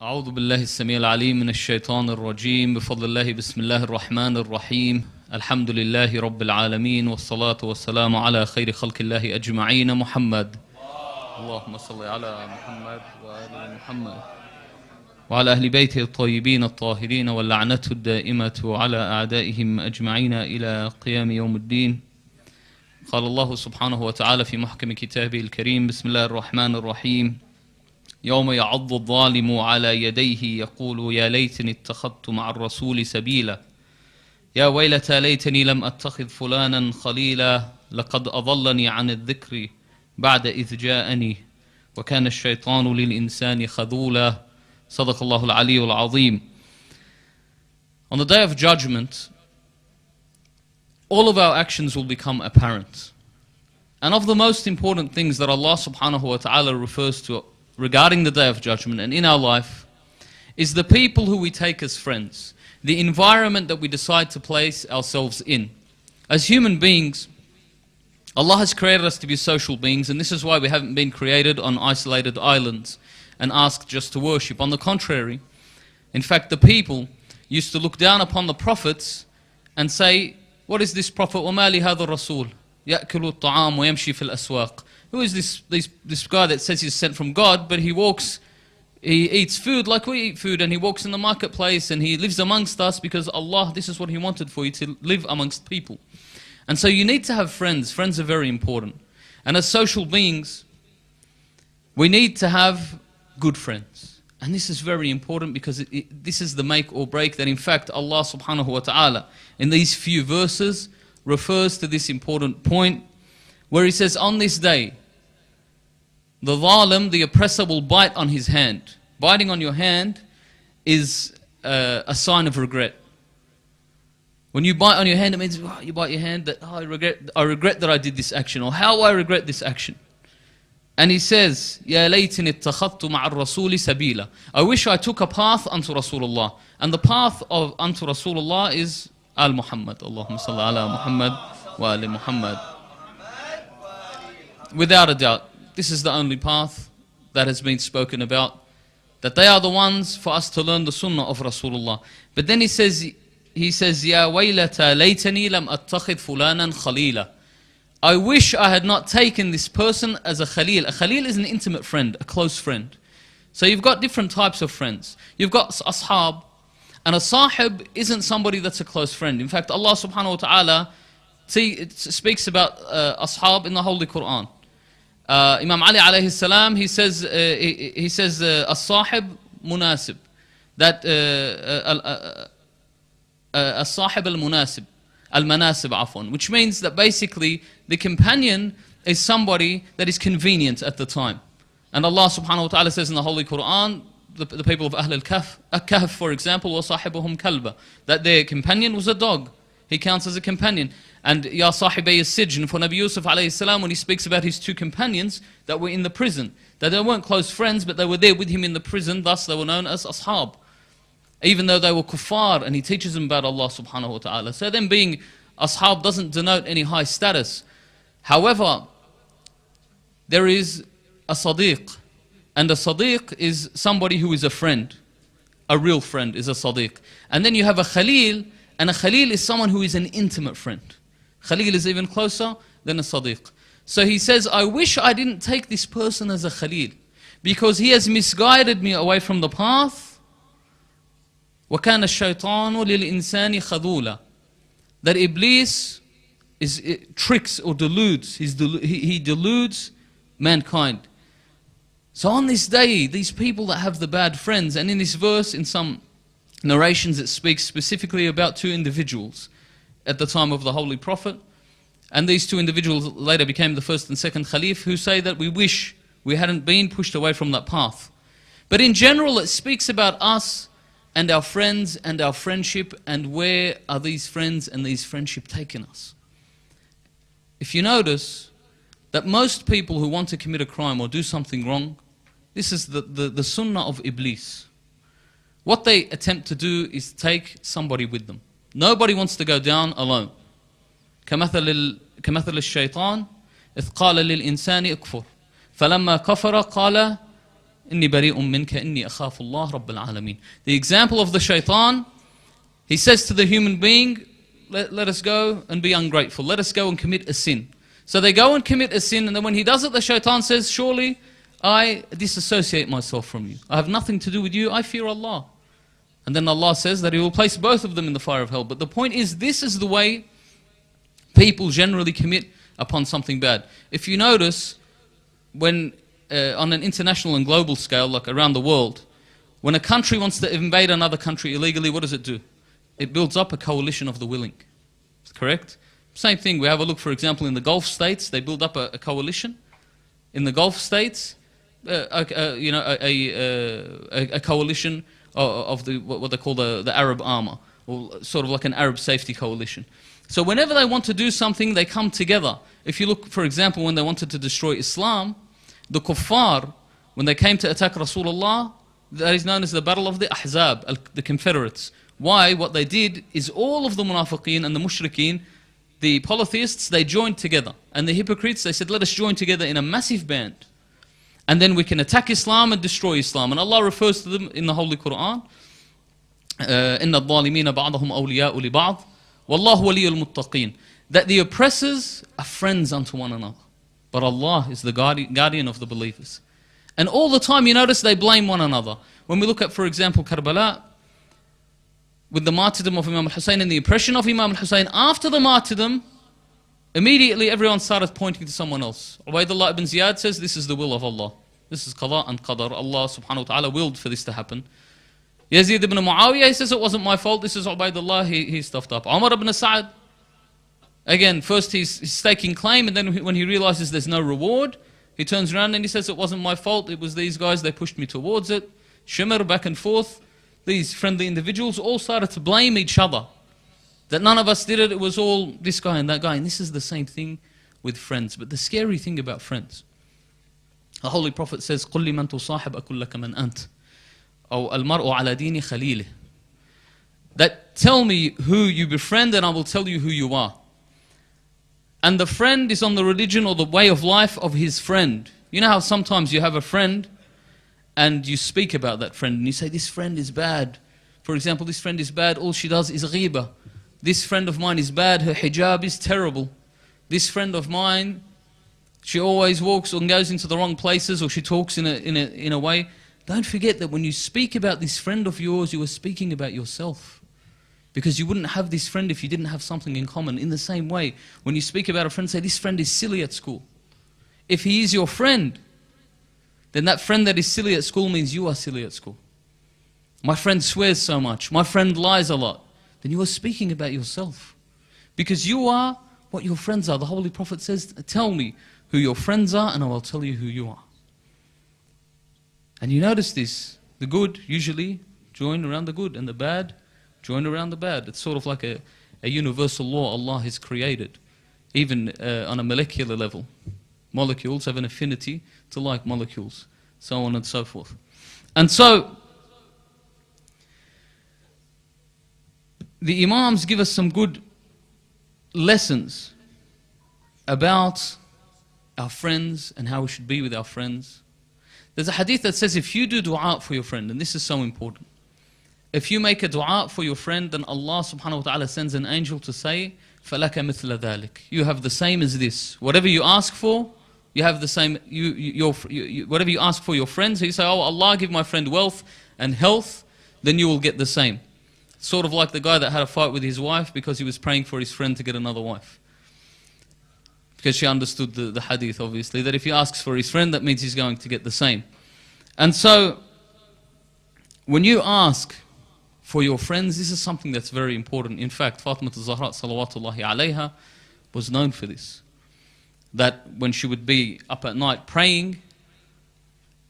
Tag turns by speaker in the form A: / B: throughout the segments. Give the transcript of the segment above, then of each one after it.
A: أعوذ بالله السميع العليم من الشيطان الرجيم بفضل الله بسم الله الرحمن الرحيم الحمد لله رب العالمين والصلاة والسلام على خير خلق الله أجمعين محمد اللهم صل على محمد وآل محمد وعلى أهل بيته الطيبين الطاهرين واللعنة الدائمة على أعدائهم أجمعين إلى قيام يوم الدين. قال الله سبحانه وتعالى في محكم كتابه الكريم بسم الله الرحمن الرحيم يوم يعض الظالم على يديه يقول يا ليتني اتخذت مع الرسول سبيلا يا ويلتى ليتني لم أتخذ فلانا خليلا لقد أضلني عن الذكر بعد إذ جاءني وكان الشيطان للإنسان خذولا صدق الله العلي العظيم. On the day of judgment, all of our actions will become apparent. And of the most important things that Allah subhanahu wa ta'ala refers to regarding the day of judgment and in our life is the people who we take as friends, the environment that we decide to place ourselves in. As human beings, Allah has created us to be social beings, and this is why we haven't been created on isolated islands and asked just to worship. On the contrary, in fact, the people used to look down upon the prophets and say, what is this prophet? وَمَا لِهَذَا الرَّسُولِ يَأْكُلُ الطَّعَامُ وَيَمْشِي فِي الْأَسْوَاقِ. Who is this guy that says he's sent from God, but he eats food like we eat food, and he walks in the marketplace and he lives amongst us because Allah, this is what He wanted for you, to live amongst people. And so you need to have friends. Friends are very important. And as social beings, we need to have good friends. And this is very important because this is the make or break that in fact Allah subhanahu wa ta'ala in these few verses refers to this important point where He says, on this day, the zalim, the oppressor, will bite on his hand. Biting on your hand is a sign of regret. When you bite on your hand, it means you bite your hand that I regret that I did this action, or how I regret this action. And He says, يَا لَيْتِنِ اتَّخَذْتُ مَعَ الرَّسُولِ سَبِيلًا. I wish I took a path unto Rasulullah. And the path unto Rasulullah is al-Muhammad. Allahumma salli ala Muhammad wa ali Muhammad. Without a doubt, this is the only path that has been spoken about, that they are the ones for us to learn the sunnah of Rasulullah. But then He says, يَا وَيْلَتَى لَيْتَنِي لَمْ أَتَّخِذْ فُلَانًا خَلِيلًا. I wish I had not taken this person as a khalil. A khalil is an intimate friend, a close friend. So you've got different types of friends. You've got ashab, and a sahib isn't somebody that's a close friend. In fact, Allah subhanahu wa ta'ala speaks about ashab in the Holy Quran. Imam Ali alayhi salam, he says as-sahib munasib, that as-sahib al-munasib, al-manasib afwan, which means that basically the companion is somebody that is convenient at the time. And Allah subhanahu wa ta'ala says in the Holy Quran, the people of Ahl al-Kahf, for example, وَصَاحِبُهُمْ كَلْبًا, that their companion was a dog. He counts as a companion. And Ya Sahibay as-Sijn, for Nabi Yusuf alayhi salam, when he speaks about his two companions that were in the prison, that they weren't close friends, but they were there with him in the prison, thus they were known as ashab. Even though they were kuffar, and he teaches them about Allah subhanahu wa ta'ala. So them being ashab doesn't denote any high status. However, there is a sadiq, and a sadiq is somebody who is a friend. A real friend is a sadiq. And then you have a khalil, and a khalil is someone who is an intimate friend. Khalil is even closer than a sadiq. So he says, I wish I didn't take this person as a khalil, because he has misguided me away from the path. وَكَانَ الشَّيْطَانُ لِلْإِنسَانِ خَذُولًا. That Iblis tricks or deludes. He deludes mankind. So on this day, these people that have the bad friends, and in this verse, in some narrations, it speaks specifically about two individuals at the time of the Holy Prophet. And these two individuals later became the first and second Khalif, who say that we wish we hadn't been pushed away from that path. But in general, it speaks about us and our friends and our friendship, and where are these friends and these friendship taking us. If you notice that most people who want to commit a crime or do something wrong, this is the sunnah of Iblis. What they attempt to do is take somebody with them. Nobody wants to go down alone. كمثل الشيطان إذ قال للإنسان اكفر فلما كفر قال إني بريء منك إني أخاف الله رب العالمين. The example of the shaitan, he says to the human being, let us go and be ungrateful. Let us go and commit a sin. So they go and commit a sin, and then when he does it, the shaitan says, surely I disassociate myself from you. I have nothing to do with you. I fear Allah. And then Allah says that He will place both of them in the fire of hell. But the point is, this is the way people generally commit upon something bad. If you notice, when on an international and global scale, like around the world, when a country wants to invade another country illegally, what does it do? It builds up a coalition of the willing. Correct? Same thing. We have a look, for example, in the Gulf states. They build up a coalition. In the Gulf states, a coalition of what they call the Arab Armor, or sort of like an Arab safety coalition. So whenever they want to do something, they come together. If you look, for example, when they wanted to destroy Islam, the kuffar, when they came to attack Rasulullah, that is known as the Battle of the Ahzab, the Confederates. Why? What they did is all of the munafiqeen and the mushrikeen, the polytheists, they joined together. And the hypocrites, they said, let us join together in a massive band. And then we can attack Islam and destroy Islam. And Allah refers to them in the Holy Quran. إِنَّ الظَّالِمِينَ بَعْضَهُمْ أَوْلِيَاءُ لِبَعْضٍ وَاللَّهُ وَلِيُّ الْمُتَّقِينَ. That the oppressors are friends unto one another. But Allah is the guardian of the believers. And all the time you notice they blame one another. When we look at, for example, Karbala, with the martyrdom of Imam al-Hussein and the oppression of Imam al-Hussein, after the martyrdom, immediately everyone started pointing to someone else. Ubaydullah ibn Ziyad says, this is the will of Allah. This is qada and qadar. Allah subhanahu wa ta'ala willed for this to happen. Yazid ibn Muawiyah, he says, it wasn't my fault. This is Ubaydullah, he stuffed up. Umar ibn Sa'ad, again, first he's staking claim, and then when he realizes there's no reward, he turns around and he says, it wasn't my fault. It was these guys, they pushed me towards it. Shimr, back and forth. These friendly individuals all started to blame each other. That none of us did it, it was all this guy and that guy. And this is the same thing with friends. But the scary thing about friends, the Holy Prophet says, قُلْ لِمَنْ تُصَاحِبْ أَكُلْ لَكَ مَنْ أَنْتَ أو الْمَرْءُ عَلَى دِينِ خَلِيلِهِ. That tell me who you befriend and I will tell you who you are. And the friend is on the religion or the way of life of his friend. You know how sometimes you have a friend and you speak about that friend and you say, this friend is bad. For example, this friend is bad, all she does is ghiba. This friend of mine is bad, her hijab is terrible. This friend of mine, she always walks and goes into the wrong places, or she talks in a way. Don't forget that when you speak about this friend of yours, you are speaking about yourself. Because you wouldn't have this friend if you didn't have something in common. In the same way, when you speak about a friend, say, this friend is silly at school. If he is your friend, then that friend that is silly at school means you are silly at school. My friend swears so much. My friend lies a lot. Then you are speaking about yourself. Because you are what your friends are. The Holy Prophet says, tell me who your friends are and I will tell you who you are. And you notice this. The good usually join around the good, and the bad join around the bad. It's sort of like a universal law Allah has created. Even on a molecular level. Molecules have an affinity to like molecules. So on and so forth. And so, the Imams give us some good lessons about our friends and how we should be with our friends. There's a hadith that says if you do dua for your friend, and this is so important, if you make a dua for your friend, then Allah subhanahu wa ta'ala sends an angel to say, فَلَكَ مِثْلَ ذَلِكَ. You have the same as this. Whatever you ask for, you have the same. Whatever you ask for your friends, so you say, oh Allah, give my friend wealth and health, then you will get the same. Sort of like the guy that had a fight with his wife because he was praying for his friend to get another wife. Because she understood the hadith, obviously, that if he asks for his friend, that means he's going to get the same. And so, when you ask for your friends, this is something that's very important. In fact, Fatima al-Zahra salawatullahi alayha was known for this. That when she would be up at night praying,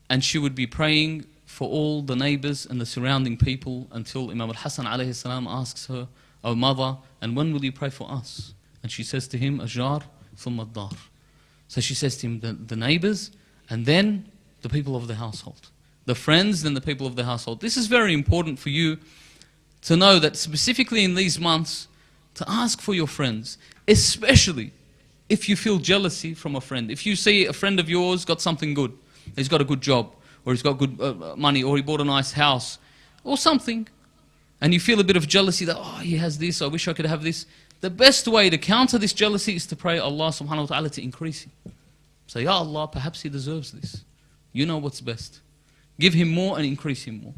A: and she would be praying for all the neighbors and the surrounding people until Imam al-Hasan alayhi salam asks her, "Oh mother, and when will you pray for us?" And she says to him, "Ajar thumma ad-dar." So she says to him, the neighbors, and then the people of the household. The friends, then the people of the household. This is very important for you to know that specifically in these months, to ask for your friends, especially if you feel jealousy from a friend. If you see a friend of yours got something good, he's got a good job, or he's got good money, or he bought a nice house, or something, and you feel a bit of jealousy that, oh, he has this, I wish I could have this. The best way to counter this jealousy is to pray Allah subhanahu wa ta'ala to increase him. Say, Ya Allah, perhaps he deserves this. You know what's best. Give him more and increase him more.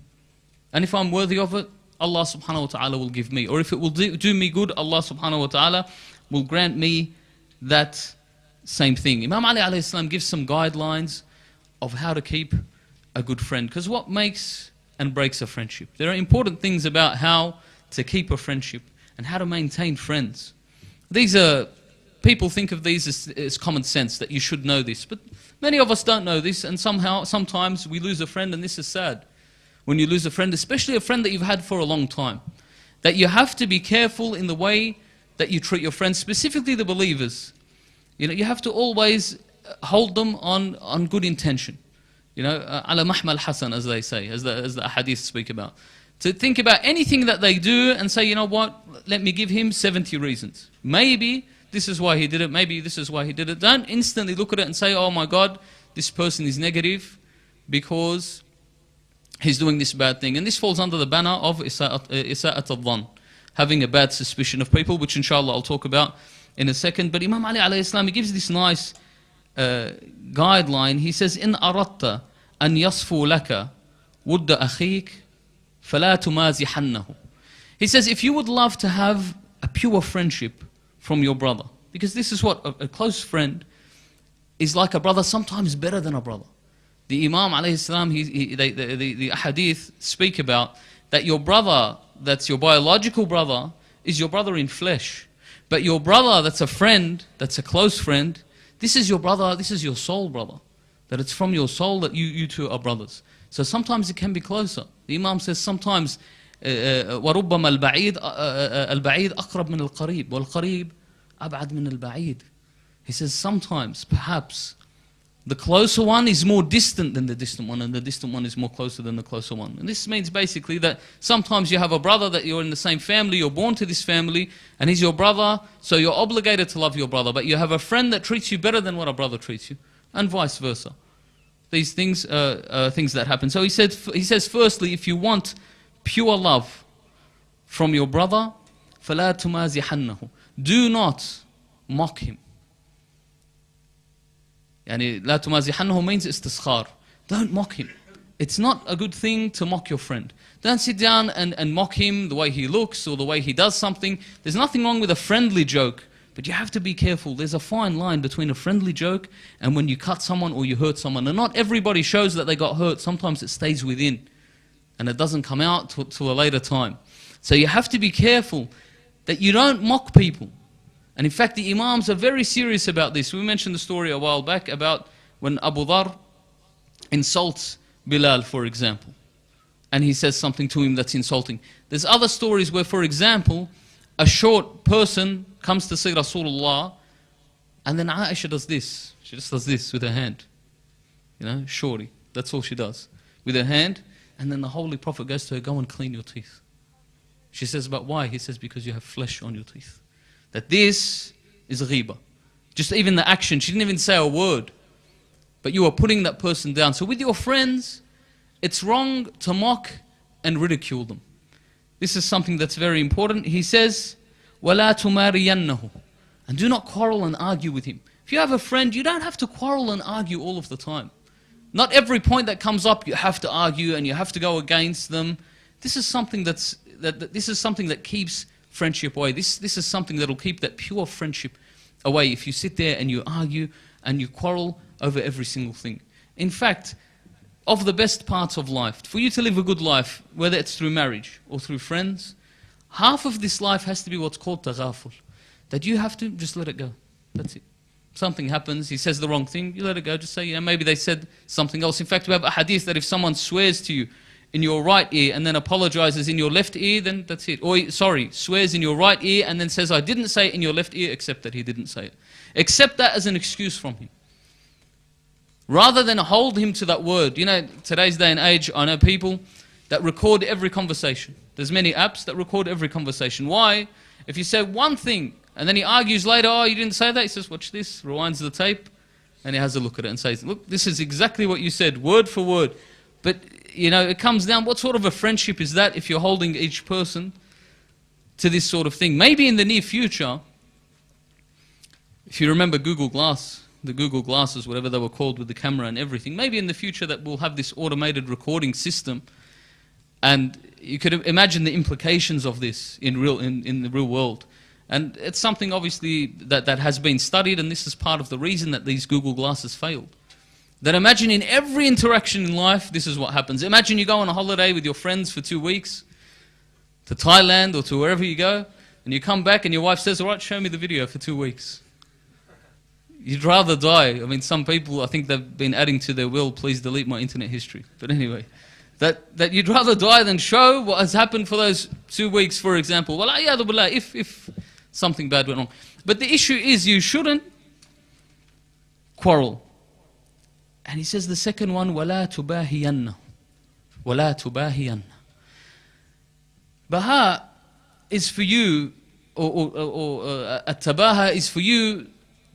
A: And if I'm worthy of it, Allah subhanahu wa ta'ala will give me. Or if it will do me good, Allah subhanahu wa ta'ala will grant me that same thing. Imam Ali alayhi salam gives some guidelines of how to keep a good friend. Because what makes and breaks a friendship? There are important things about how to keep a friendship and how to maintain friends. These are, people think of these as common sense, that you should know this. But many of us don't know this, and sometimes we lose a friend, and this is sad. When you lose a friend, especially a friend that you've had for a long time, that you have to be careful in the way that you treat your friends, specifically the believers. You know, you have to always hold them on good intention. You know, ala mahmal hasan, as they say, as the hadith speak about. To think about anything that they do and say, you know what, let me give him 70 reasons. Maybe this is why he did it, maybe this is why he did it. Don't instantly look at it and say, oh my God, this person is negative because he's doing this bad thing. And this falls under the banner of isa'at al-dhan, having a bad suspicion of people, which inshallah I'll talk about in a second. But Imam Ali alayhi salam, he gives this nice guideline. He says, in aratta an yasfu laka wudda akhik fala tumazihannahu. He says, if you would love to have a pure friendship from your brother, because this is what a close friend is like, a brother, sometimes better than a brother. The Imam alayhi salam, the hadith speak about that your brother, that's your biological brother, is your brother in flesh. But your brother that's a friend, that's a close friend, this is your brother, this is your soul brother. That it's from your soul that you two are brothers. So sometimes it can be closer. The Imam says sometimes وَرُبَّمَا الْبَعِيدُ أَقْرَبْ مِنَ الْقَرِيبِ وَالْقَرِيبُ أَبْعَدْ مِنَ الْبَعِيدِ. He says sometimes, perhaps, the closer one is more distant than the distant one, and the distant one is more closer than the closer one. And this means basically that sometimes you have a brother that you're in the same family, you're born to this family, and he's your brother, so you're obligated to love your brother. But you have a friend that treats you better than what a brother treats you, and vice versa. These things are things that happen. So he says, firstly, if you want pure love from your brother, فَلَا تُمَازِحَنَّهُ. Do not mock him. يعني لا تمازحنه means istiskhar. Don't mock him. It's not a good thing to mock your friend. Don't sit down and mock him the way he looks or the way he does something. There's nothing wrong with a friendly joke, but you have to be careful. There's a fine line between a friendly joke and when you cut someone or you hurt someone. And not everybody shows that they got hurt. Sometimes it stays within and it doesn't come out till a later time. So you have to be careful that you don't mock people. And in fact, the Imams are very serious about this. We mentioned the story a while back about when Abu Dhar insults Bilal, for example. And he says something to him that's insulting. There's other stories where, for example, a short person comes to see Rasulullah, and then Aisha does this. She just does this with her hand. You know, shorty. That's all she does. With her hand. And then the Holy Prophet goes to her, go and clean your teeth. She says, but why? He says, because you have flesh on your teeth. That this is ghibah. Just even the action, she didn't even say a word. But you are putting that person down. So with your friends, it's wrong to mock and ridicule them. This is something that's very important. He says, وَلَا تُمَارِيَنَّهُ. And do not quarrel and argue with him. If you have a friend, you don't have to quarrel and argue all of the time. Not every point that comes up you have to argue and you have to go against them. This is something that keeps friendship away. This is something that will keep that pure friendship away if you sit there and you argue and you quarrel over every single thing. In fact, of the best parts of life, for you to live a good life, whether it's through marriage or through friends, half of this life has to be what's called taghaful. That you have to just let it go. That's it. Something happens, he says the wrong thing, you let it go. Just say, yeah, maybe they said something else. In fact, we have a hadith that if someone swears to you in your right ear and then apologizes in your left ear, then that's it. Or, swears in your right ear and then says, I didn't say it in your left ear, except that he didn't say it. Accept that as an excuse from him. Rather than hold him to that word. You know, today's day and age, I know people that record every conversation. There's many apps that record every conversation. Why? If you say one thing and then he argues later, oh, you didn't say that, he says, watch this, rewinds the tape, and he has a look at it and says, look, this is exactly what you said, word for word. But, you know, it comes down, what sort of a friendship is that if you're holding each person to this sort of thing? Maybe in the near future, if you remember Google Glass, the Google Glasses, whatever they were called with the camera and everything, maybe in the future that we'll have this automated recording system, and you could imagine the implications of this in the real world. And it's something obviously that has been studied, and this is part of the reason that these Google Glasses failed. That imagine in every interaction in life, this is what happens. Imagine you go on a holiday with your friends for 2 weeks, to Thailand or to wherever you go, and you come back and your wife says, all right, show me the video for 2 weeks. You'd rather die. I mean, some people, I think they've been adding to their will, please delete my internet history. But anyway, that you'd rather die than show what has happened for those 2 weeks, for example. Well, if something bad went wrong. But the issue is you shouldn't quarrel. And he says the second one, وَلَا تُبَاهِيَنَّ وَلَا تُبَاهِيَنَّ. Baha is for you, or at-tabaha is for you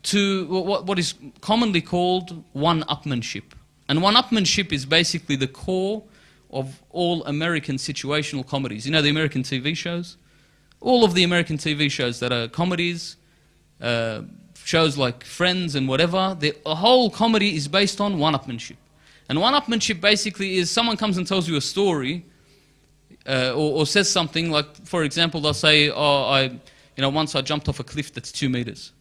A: to what is commonly called one-upmanship. And one-upmanship is basically the core of all American situational comedies. You know the American TV shows? All of the American TV shows that are comedies, shows like Friends and whatever, the whole comedy is based on one-upmanship. And one-upmanship basically is someone comes and tells you a story, or says something like, for example, they'll say, once I jumped off a cliff that's 2 meters.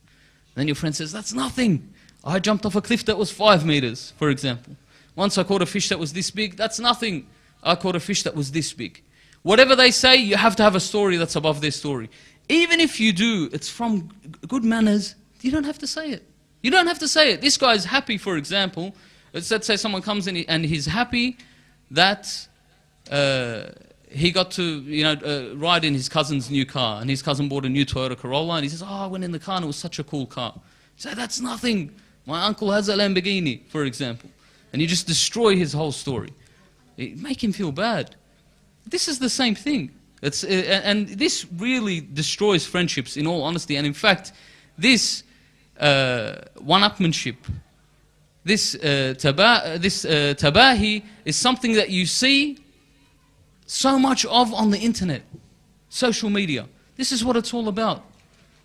A: Then your friend says, that's nothing. I jumped off a cliff that was 5 meters, for example. Once I caught a fish that was this big, that's nothing. I caught a fish that was this big. Whatever they say, you have to have a story that's above their story. Even if you do, it's from good manners, you don't have to say it. You don't have to say it. This guy's happy, for example. Let's say someone comes in and he's happy that he got to ride in his cousin's new car, and his cousin bought a new Toyota Corolla, and he says, I went in the car and it was such a cool car. You say, that's nothing. My uncle has a Lamborghini, for example. And you just destroy his whole story. Make him feel bad. This is the same thing. And this really destroys friendships, in all honesty. And in fact, this one-upmanship, this tabahi is something that you see so much of on the internet, social media. This is what it's all about.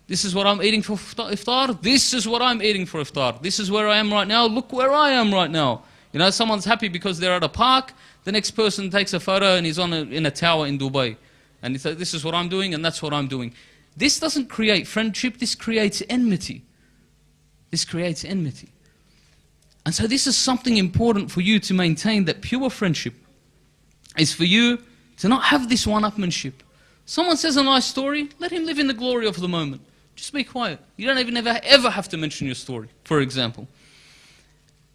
A: This is what I'm eating for iftar. This is what I'm eating for iftar. This is where I am right now. Look where I am right now. You know, someone's happy because they're at a park. The next person takes a photo and he's in a tower in Dubai. And he says, this is what I'm doing and that's what I'm doing. This doesn't create friendship. This creates enmity. This creates enmity. And so this is something important for you to maintain, that pure friendship is for you to not have this one-upmanship. Someone says a nice story, let him live in the glory of the moment. Just be quiet. You don't even ever have to mention your story, for example.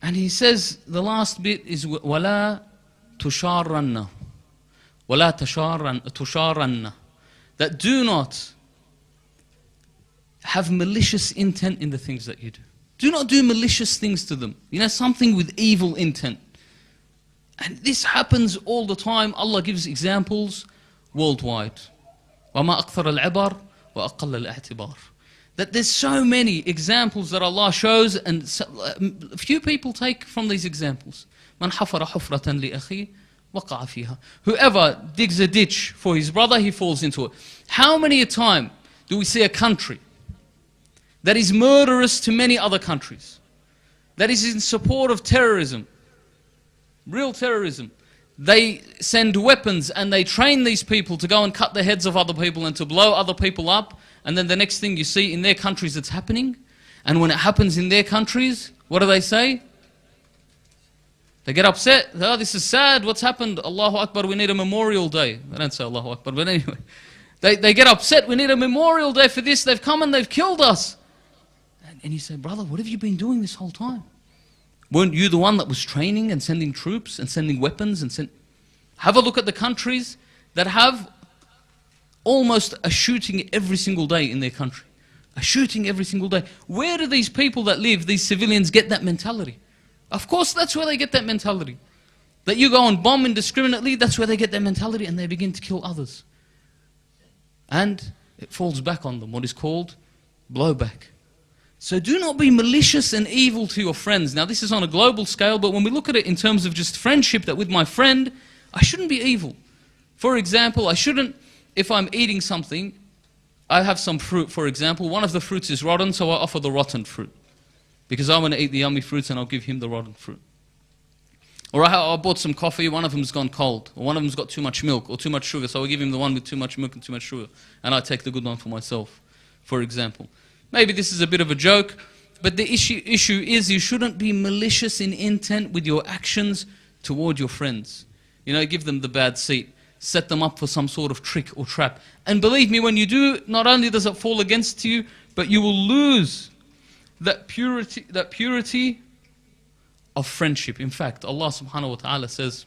A: And he says the last bit is وَلَا تُشَارَنَّ وَلَا تُشَارَنَّ. That do not have malicious intent in the things that you do. Do not do malicious things to them. You know, something with evil intent. And this happens all the time. Allah gives examples worldwide. وَمَا أَكْثَرَ الْعِبَرِ وَأَقَلَّ الْاعْتِبَارِ. That there's so many examples that Allah shows, and few people take from these examples. مَنْ حَفَرَ حُفْرَةً لِأَخِيهِ وَقَعَ فِيهَا. Whoever digs a ditch for his brother, he falls into it. How many a time do we see a country that is murderous to many other countries, that is in support of terrorism, real terrorism? They send weapons and they train these people to go and cut the heads of other people and to blow other people up, and then the next thing you see in their countries it's happening. And when it happens in their countries, what do they say? They get upset. Oh, this is sad, what's happened? Allahu Akbar, we need a memorial day. They don't say Allahu Akbar, but anyway. They get upset, we need a memorial day for this, they've come and they've killed us. And you say, brother, what have you been doing this whole time? Weren't you the one that was training and sending troops and sending weapons? Have a look at the countries that have almost a shooting every single day in their country. A shooting every single day. Where do these people that live, these civilians, get that mentality? Of course, that's where they get that mentality. That you go and bomb indiscriminately, that's where they get that mentality, and they begin to kill others. And it falls back on them, what is called blowback. So do not be malicious and evil to your friends. Now this is on a global scale, but when we look at it in terms of just friendship, that with my friend, I shouldn't be evil. For example, I shouldn't, if I'm eating something, I have some fruit, for example, one of the fruits is rotten, so I offer the rotten fruit. Because I want to eat the yummy fruits and I'll give him the rotten fruit. Or I bought some coffee, one of them's gone cold, or one of them's got too much milk or too much sugar, so I give him the one with too much milk and too much sugar, and I take the good one for myself, for example. Maybe this is a bit of a joke, but the issue is you shouldn't be malicious in intent with your actions toward your friends. You know, give them the bad seat, set them up for some sort of trick or trap. And believe me, when you do, not only does it fall against you, but you will lose that purity of friendship. In fact, Allah subhanahu wa ta'ala says,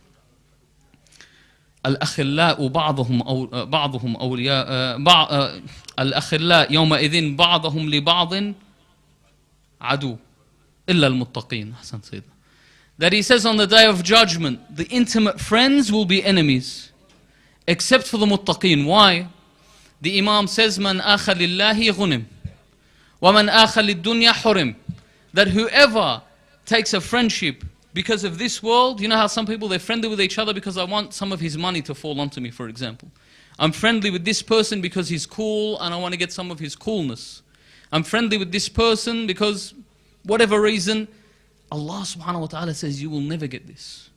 A: الأخلاء بعضهم أولياء الأخلاء يومئذ بعضهم لبعض عدو إلا المتقين. أحسن سيدنا. That he says on the day of judgment, the intimate friends will be enemies, except for the muttaqeen. Why? The Imam says, من آخى لله غنم ومن آخى للدنيا حرم. That whoever takes a friendship because of this world, you know how some people, they're friendly with each other because I want some of his money to fall onto me, for example. I'm friendly with this person because he's cool and I want to get some of his coolness. I'm friendly with this person because whatever reason, Allah subhanahu wa ta'ala says you will never get this.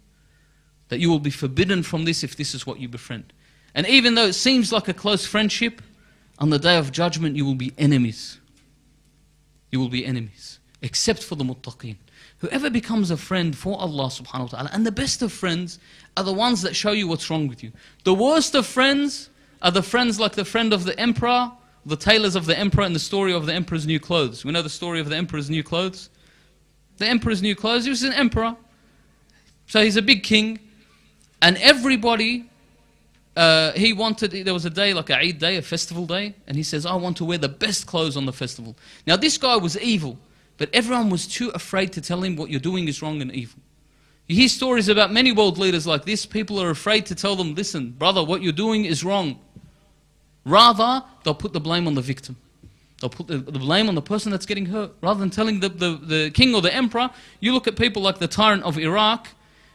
A: That you will be forbidden from this if this is what you befriend. And even though it seems like a close friendship, on the day of judgment you will be enemies. You will be enemies. Except for the muttaqeen. Whoever becomes a friend for Allah subhanahu wa ta'ala, and the best of friends are the ones that show you what's wrong with you. The worst of friends are the friends like the friend of the emperor, the tailors of the emperor, and the story of the emperor's new clothes. We know the story of the emperor's new clothes? The emperor's new clothes, he was an emperor. So he's a big king. And everybody, he wanted, there was a day like a Eid day, a festival day, and he says, I want to wear the best clothes on the festival. Now this guy was evil. But everyone was too afraid to tell him what you're doing is wrong and evil. You hear stories about many world leaders like this. People are afraid to tell them, listen, brother, what you're doing is wrong. Rather, they'll put the blame on the victim. They'll put the blame on the person that's getting hurt. Rather than telling the king or the emperor, you look at people like the tyrant of Iraq.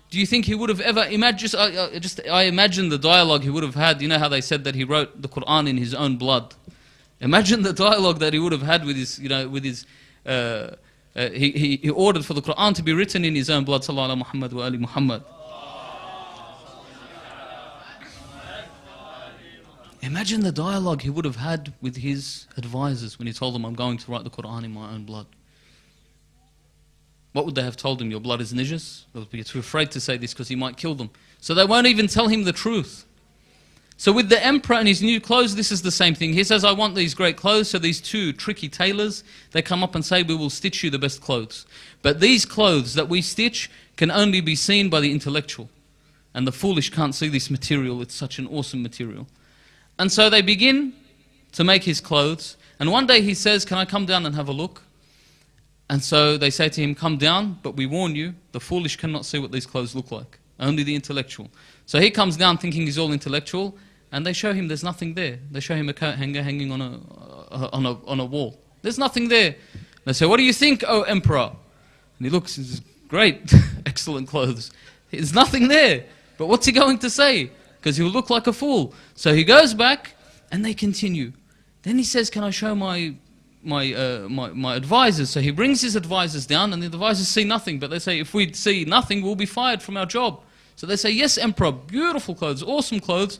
A: Do you think he would have ever imagined, I imagine the dialogue he would have had. You know how they said that he wrote the Quran in his own blood. Imagine the dialogue that he would have had with his, he ordered for the Quran to be written in his own blood. Sallallahu Muhammad wa ali Muhammad. Imagine the dialogue he would have had with his advisors when he told them, I'm going to write the Quran in my own blood. What would they have told him? Your blood is najis? They'll be too afraid to say this because he might kill them. So they won't even tell him the truth. So with the emperor and his new clothes, this is the same thing. He says, I want these great clothes. So these two tricky tailors, they come up and say, we will stitch you the best clothes. But these clothes that we stitch can only be seen by the intellectual. And the foolish can't see this material. It's such an awesome material. And so they begin to make his clothes. And one day he says, can I come down and have a look? And so they say to him, come down, but we warn you, the foolish cannot see what these clothes look like. Only the intellectual. So he comes down thinking he's all intellectual, and they show him there's nothing there. They show him a coat hanger hanging on a wall. There's nothing there. They say, what do you think, O emperor? And he looks, he says, great, excellent clothes. There's nothing there. But what's he going to say? Because he'll look like a fool. So he goes back, and they continue. Then he says, can I show my advisors? So he brings his advisors down, and the advisors see nothing. But they say, if we see nothing, we'll be fired from our job. So they say, yes, emperor, beautiful clothes, awesome clothes.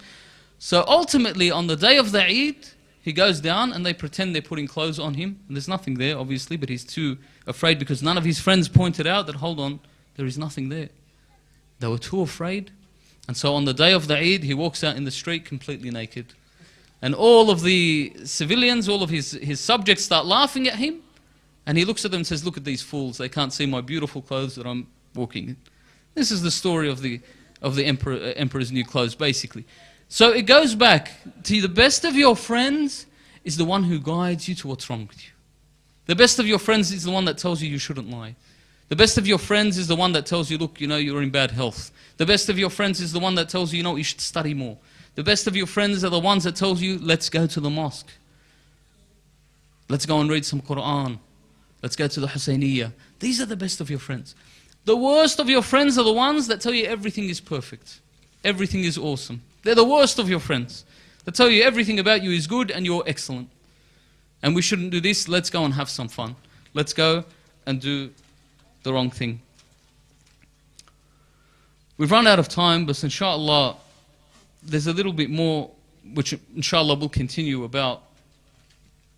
A: So ultimately, on the day of the Eid, he goes down and they pretend they're putting clothes on him. And there's nothing there, obviously, but he's too afraid because none of his friends pointed out that, hold on, there is nothing there. They were too afraid. And so on the day of the Eid, he walks out in the street completely naked. And all of the civilians, all of his subjects start laughing at him. And he looks at them and says, look at these fools. They can't see my beautiful clothes that I'm walking in. This is the story of the emperor's new clothes, basically. So it goes back to the best of your friends is the one who guides you to what's wrong with you. The best of your friends is the one that tells you you shouldn't lie. The best of your friends is the one that tells you, look, you know, you're in bad health. The best of your friends is the one that tells you, you know, you should study more. The best of your friends are the ones that tells you, let's go to the mosque. Let's go and read some Quran. Let's go to the Husayniyya. These are the best of your friends. The worst of your friends are the ones that tell you everything is perfect. Everything is awesome. They're the worst of your friends. They tell you everything about you is good and you're excellent. And we shouldn't do this. Let's go and have some fun. Let's go and do the wrong thing. We've run out of time, but inshallah, there's a little bit more, which inshallah will continue, about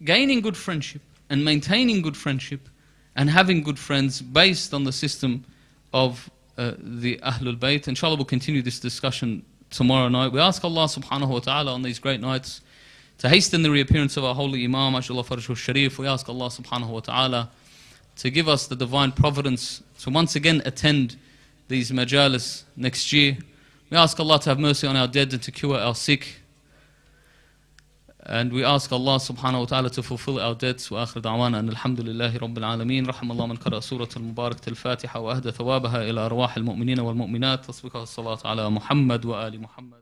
A: gaining good friendship and maintaining good friendship and having good friends based on the system of the Ahlul Bayt. Inshallah, we'll continue this discussion tomorrow night. We ask Allah subhanahu wa ta'ala on these great nights to hasten the reappearance of our holy Imam, Ajjallahu Farjahu Sharif. We ask Allah subhanahu wa ta'ala to give us the divine providence to once again attend these majalis next year. We ask Allah to have mercy on our dead and to cure our sick. And we ask Allah subhanahu wa ta'ala to fulfill our debts. وآخر دعوانا أن الحمد لله رب العالمين. رحم الله من قرأ سورة المباركة الفاتحة وأهدى ثوابها إلى أرواح المؤمنين والمؤمنات. تصبح الصلاة على محمد وآل محمد.